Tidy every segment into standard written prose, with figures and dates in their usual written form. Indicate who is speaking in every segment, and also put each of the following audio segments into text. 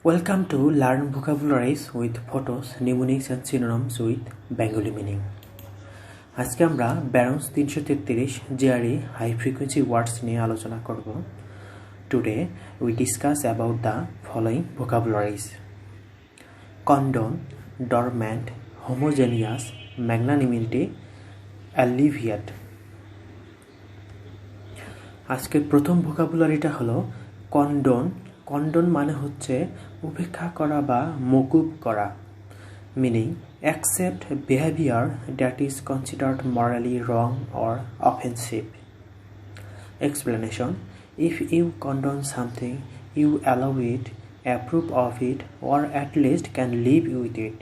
Speaker 1: Welcome to Learn Vocabularies with Photos, Mnemonics and Synonyms with Bengali Meaning. আজকে আমরা barons 333 GRE high frequency ওয়ার্ডস নিয়ে আলোচনা করব। Today we discuss about the following vocabularies: condone, dormant, homogeneous, magnanimity, alleviate. আজকের প্রথম ভোকাবুলারিটা হলো কন্ডোন। কন্ডোন মানে হচ্ছে উপেক্ষা করা বা মকুব করা। Meaning accept behaviour that is considered morally wrong or offensive. Explanation if you condone something you allow it, approve of it, or at least can live with it.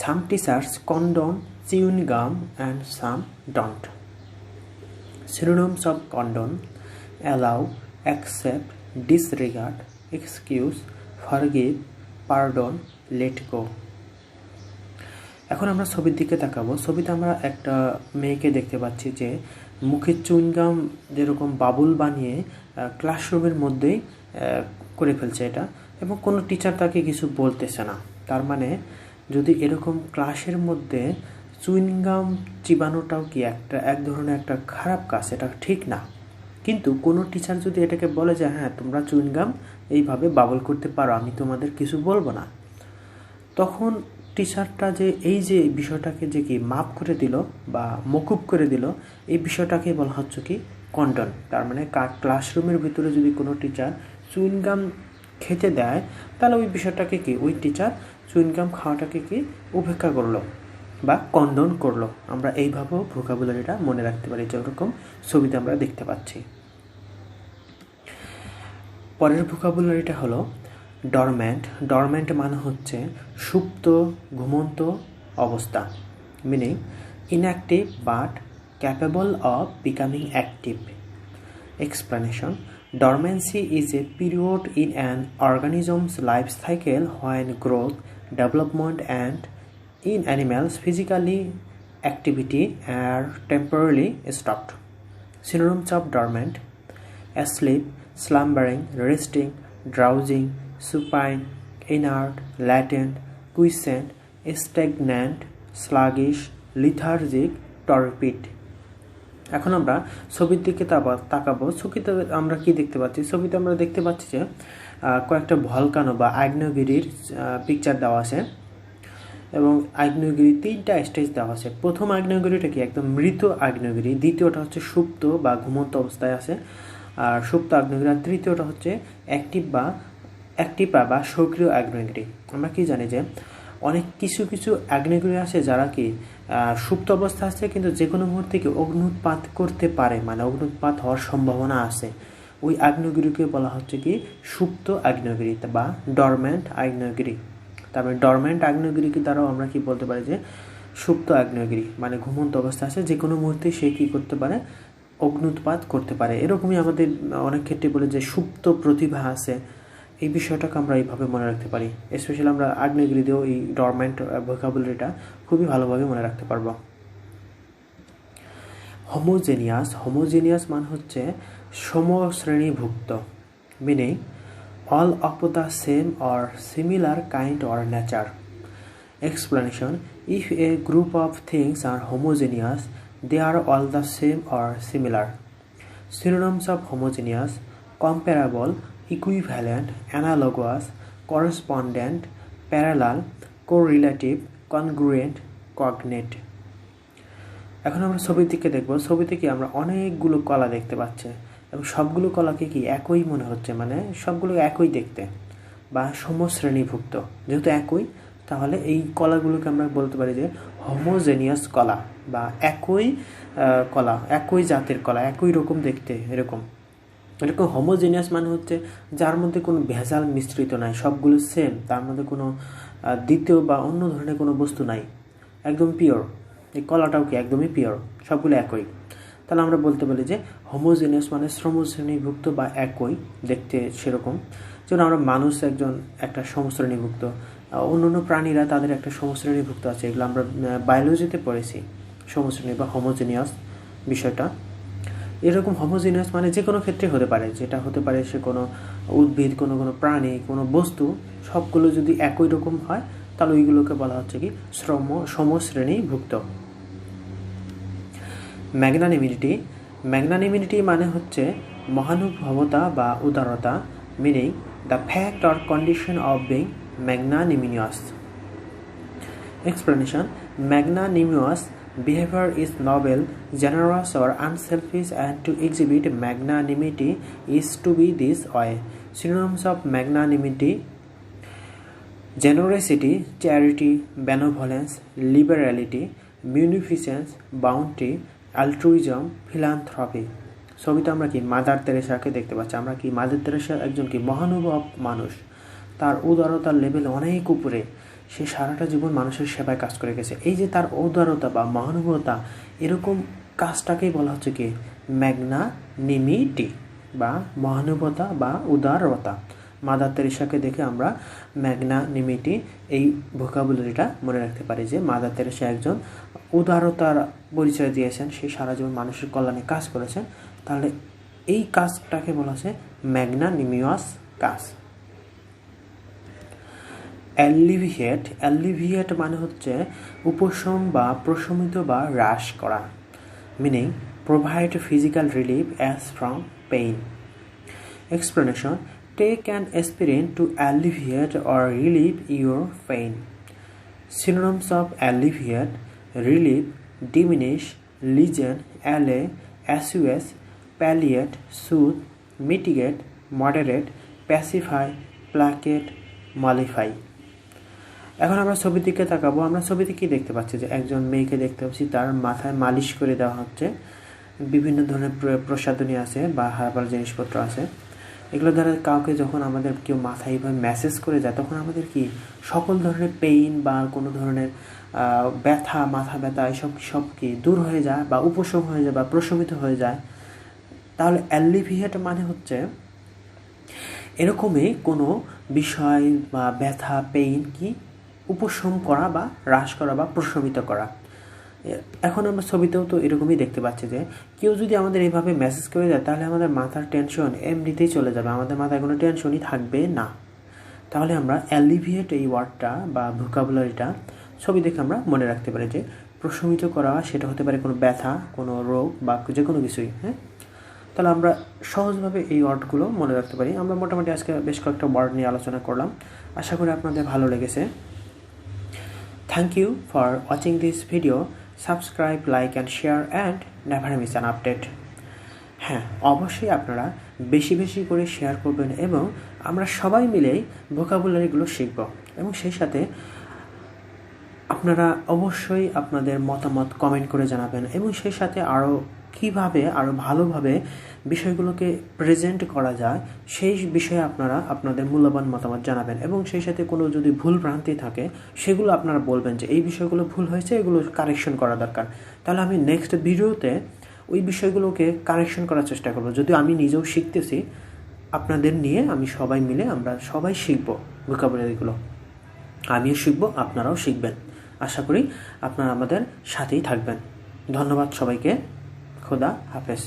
Speaker 1: Some teachers condone chewing gum and some don't. Synonyms of condone: allow, accept, disregard, excuse, forgive, pardon, let go. এখন আমরা ছবির দিকে তাকাবো। ছবিতে আমরা একটা মেয়েকে দেখতে পাচ্ছি যে মুখে চুইংগাম যেরকম বাবুল বানিয়ে ক্লাসরুমের মধ্যেই করে ফেলছে এটা, এবং কোনো টিচার তাকে কিছু বলতেছে না। তার মানে যদি এরকম ক্লাসের মধ্যে চুইংগাম চিবানোটাও কি এক ধরনের একটা খারাপ কাজ, এটা ঠিক না। কিন্তু কোনো টিচার যদি এটাকে বলে যে হ্যাঁ তোমরা চুইংগাম এইভাবে বাবল করতে পারো, আমি তোমাদের কিছু বলবো না, তখন টিচারটা যে এই যে বিষয়টাকে যে কি মাফ করে দিল বা মকুব করে দিল, এই বিষয়টাকে বলা হচ্ছে কি কন্ডন। তার মানে ক্লাসরুমের ভিতরে যদি কোনো টিচার চুইংগাম খেতে দেয়, তাহলে ওই বিষয়টাকে কি ওই টিচার চুইংগাম খাওয়াটাকে কি উপেক্ষা করলো বা কন্ডন করলো। আমরা এইভাবেও ভোকাবুলারিটা মনে রাখতে পারি, যেরকম ছবিতে আমরা দেখতে পাচ্ছি। পরের ভোকাবুলারিটা হলো ডরম্যান্ট। ডরম্যান্ট মানে হচ্ছে সুপ্ত, ঘুমন্ত অবস্থা। Meaning inactive but capable of becoming active. Explanation dormancy is a period in an organism's life cycle when growth, development and in animals physically activity are temporarily stopped. Synonyms of dormant: asleep, slumbering, resting, drowsing, supine, inert, latent, quiescent, stagnant, sluggish, lethargic, torpid. এখন আমরা ছবির দিকে তাকাবো। ছবিতে আমরা কি দেখতে পাচ্ছি? ছবিতে আমরা দেখতে পাচ্ছি যে কয়েকটা ভলকানো বা আগ্নেয়গিরির পিকচার দেওয়া আছে, এবং আগ্নেয়গিরি 3টা স্টেজ দেওয়া আছে। প্রথম আগ্নেয়গিরিটা কি একদম মৃত আগ্নেয়গিরি, দ্বিতীয়টা হচ্ছে সুপ্ত বা ঘুমন্ত অবস্থায় আছে আর সুপ্ত আগ্নেয়গিরি, আর তৃতীয়টা হচ্ছে অ্যাক্টিভ বা সক্রিয় আগ্নেয়গিরি। আমরা কি জানি যে অনেক কিছু আগ্নেয়গিরি আছে যারা কি সুপ্ত অবস্থা আছে, কিন্তু যে কোনো মুহূর্তে কি অগ্নুৎপাত করতে পারে, মানে অগ্নুৎপাত হওয়ার সম্ভাবনা আছে। ওই আগ্নেয়গিরিকে বলা হচ্ছে কি সুপ্ত আগ্নেয়গিরি বা ডরম্যান্ট আগ্নেয়গিরি। তারপরে ডরম্যান্ট আগ্নেয়গিরিকে দ্বারাও আমরা কি বলতে পারি যে সুপ্ত আগ্নেয়গিরি, মানে ঘুমন্ত অবস্থা আছে, যে কোনো মুহূর্তে সে কি করতে পারে, অগ্নুৎপাত করতে পারে। এরকমই আমাদের অনেক ক্ষেত্রে বলে যে সুপ্ত প্রতিভা আছে। এই বিষয়টাকে আমরা এইভাবে মনে রাখতে পারি। স্পেশালি আমরা আগ্নেয়গিরি দিয়েও এই ডরম্যান্ট ভোকাবুলারিটা খুবই ভালোভাবে মনে রাখতে পারবো। হোমোজেনিয়াস। হোমোজেনিয়াস মানে হচ্ছে সমশ্রেণীভুক্ত। Meaning all of the same or similar kind or nature. Explanation: if a group of things are homogeneous, they are all the same or similar. Synonyms of homogeneous: comparable, equivalent, analogous, correspondent, parallel, correlative, congruent, cognate. এখন আমরা ছবির দিকে দেখব। ছবিতে কি আমরা অনেকগুলো কলা দেখতে পাচ্ছি, এবং সবগুলো কলাকে কি একই মনে হচ্ছে, মানে সবগুলো একই দেখতে বা সমশ্রেণীভুক্ত। যেহেতু একই, তাহলে এই কলাগুলোকে আমরা বলতে পারি যে হোমোজেনিয়াস কলা বা একই কলা, একই জাতের কলা, একই রকম দেখতে। এরকম হোমোজেনিয়াস মানে হচ্ছে যার মধ্যে কোনো ভেজাল মিশ্রিত নাই, সবগুলো সেম, তার মধ্যে কোনো দ্বিতীয় বা অন্য ধরনের কোনো বস্তু নাই, একদম পিওর। এই কলাটাও কি একদমই পিওর, সবগুলো একই। তাহলে আমরা বলতে পারি যে হোমোজেনিয়াস মানে সমশ্রেণীভুক্ত বা একই দেখতে। সেরকম যেমন আমরা মানুষ একটা সমশ্রেণীভুক্ত, অন্য প্রাণীরা তাদের একটা সমশ্রেণীভুক্ত আছে, এগুলো আমরা বায়োলজিতে পড়েছি, সমশ্রেণী বা হোমোজেনিয়াস বিষয়টা। এরকম হোমোজিনিয়াস মানে যে কোনো ক্ষেত্রে হতে পারে, যেটা হতে পারে সে কোনো উদ্ভিদ, কোনো প্রাণী, কোনো বস্তু, সবগুলো যদি একই রকম হয় তাহলে ওইগুলোকে বলা হচ্ছে কি সমশ্রেণীভুক্ত। ম্যাগনানিমিটি। ম্যাগনানিমিটি মানে হচ্ছে মহানুভবতা বা উদারতা, meaning the fact or condition of being magnanimous. Explanation: Magnanimous behavior is noble, generous or unselfish, and to exhibit magnanimity is to be this way. Synonyms of magnanimity: generosity, charity, benevolence, liberality, munificence, bounty, altruism, philanthropy. ছবিতে আমরা কি mother তেরেসাকে দেখতে পাচ্ছি। আমরা কি mother Teresa একজন কি মহানুভব মানুষ, তার উদারতার লেভেল অনেক উপরে, সে সারাটা জীবন মানুষের সেবায় কাজ করে গেছে। এই যে তার উদারতা বা মহানুভবতা, এরকম কাজটাকেই বলা হচ্ছে কি ম্যাগনানিমিটি বা মহানুভবতা বা উদারতা। মাদার তেরেসাকে দেখে আমরা ম্যাগনানিমিটি এই ভোকাবুলারিটা মনে রাখতে পারি যে মাদার তেরেসা একজন উদারতার পরিচয় দিয়েছেন, সে সারা জীবন মানুষের কল্যাণে কাজ করেছেন, তাহলে এই কাজটাকে বলা হচ্ছে ম্যাগনানিমিয়াস কাজ। অ্যালিভিয়েট। অ্যালিভিয়েট মানে হচ্ছে উপশম বা প্রশমিত বা হ্রাস করা, meaning provide physical relief as from pain. Explanation: take an aspirin to alleviate or relieve your pain. Synonyms of alleviate: relieve, diminish, lessen, allay, assuage, palliate, soothe, mitigate, moderate, pacify, placate, mollify. এখন আমরা ছবির দিকে তাকাবো। আমরা ছবিতে কি দেখতে পাচ্ছি যে একজন মেয়েকে দেখতে পাচ্ছি, তার মাথায় মালিশ করে দেওয়া হচ্ছে। বিভিন্ন ধরনের প্রসাধনী আছে বা হার্বাল জিনিসপত্র আছে। এগুলো দ্বারা কাউকে যখন আমাদের কেউ মাথায় এইভাবে ম্যাসেজ করে যায়, তখন আমাদের কি সকল ধরনের পেইন বা কোনো ধরনের ব্যথা, মাথা ব্যথা, এইসব সব কি দূর হয়ে যায় বা উপশম হয়ে যায় বা প্রশমিত হয়ে যায়। তাহলে অ্যালিভিয়েট মানে হচ্ছে এরকমই কোনো বিষয় বা ব্যথা, পেইন কি উপশম করা বা হ্রাস করা বা প্রশমিত করা। এখন আমরা ছবিতেও তো এরকমই দেখতে পাচ্ছি যে কেউ যদি আমাদের এইভাবে মেসেজ করে দেয়, তাহলে আমাদের মাথার টেনশন এমনিতেই চলে যাবে, আমাদের মাথায় কোনো টেনশনই থাকবে না। তাহলে আমরা অ্যালিভিয়েট এই ওয়ার্ডটা বা ভোকাবুলারিটা ছবি দেখে আমরা মনে রাখতে পারি যে প্রশমিত করা, সেটা হতে পারে কোনো ব্যথা, কোনো রোগ বা যে কোনো কিছুই। হ্যাঁ, তাহলে আমরা সহজভাবে এই ওয়ার্ডগুলো মনে রাখতে পারি। আমরা মোটামুটি আজকে বেশ কয়েকটা ওয়ার্ড নিয়ে আলোচনা করলাম, আশা করি আপনাদের ভালো লেগেছে। Thank you for watching this video. Subscribe, like and share and never miss an update. হ্যাঁ, অবশ্যই আপনারা বেশি বেশি করে শেয়ার করবেন এবং আমরা সবাই মিলেই ভোকাবুলারিগুলো শিখব। এবং সেই সাথে আপনারা অবশ্যই আপনাদের মতামত কমেন্ট করে জানাবেন এবং সেই সাথে আরও কীভাবে আরও ভালোভাবে বিষয়গুলোকে প্রেজেন্ট করা যায় সেই বিষয়ে আপনারা আপনাদের মূল্যবান মতামত জানাবেন। এবং সেই সাথে কোনো যদি ভুল ভ্রান্তি থাকে সেগুলো আপনারা বলবেন যে এই বিষয়গুলো ভুল হয়েছে, এগুলো কারেকশন করা দরকার। তাহলে আমি নেক্সট ভিডিওতে ওই বিষয়গুলোকে কারেকশন করার চেষ্টা করব। যদিও আমি নিজেও শিখতেছি, আপনাদের নিয়ে আমি সবাই মিলে আমরা সবাই শিখব ভোকাবুলারিগুলো। আমিও শিখব, আপনারাও শিখবেন। আশা করি আপনারা আমাদের সাথেই থাকবেন। ধন্যবাদ সবাইকে। খোদা হাফেজ।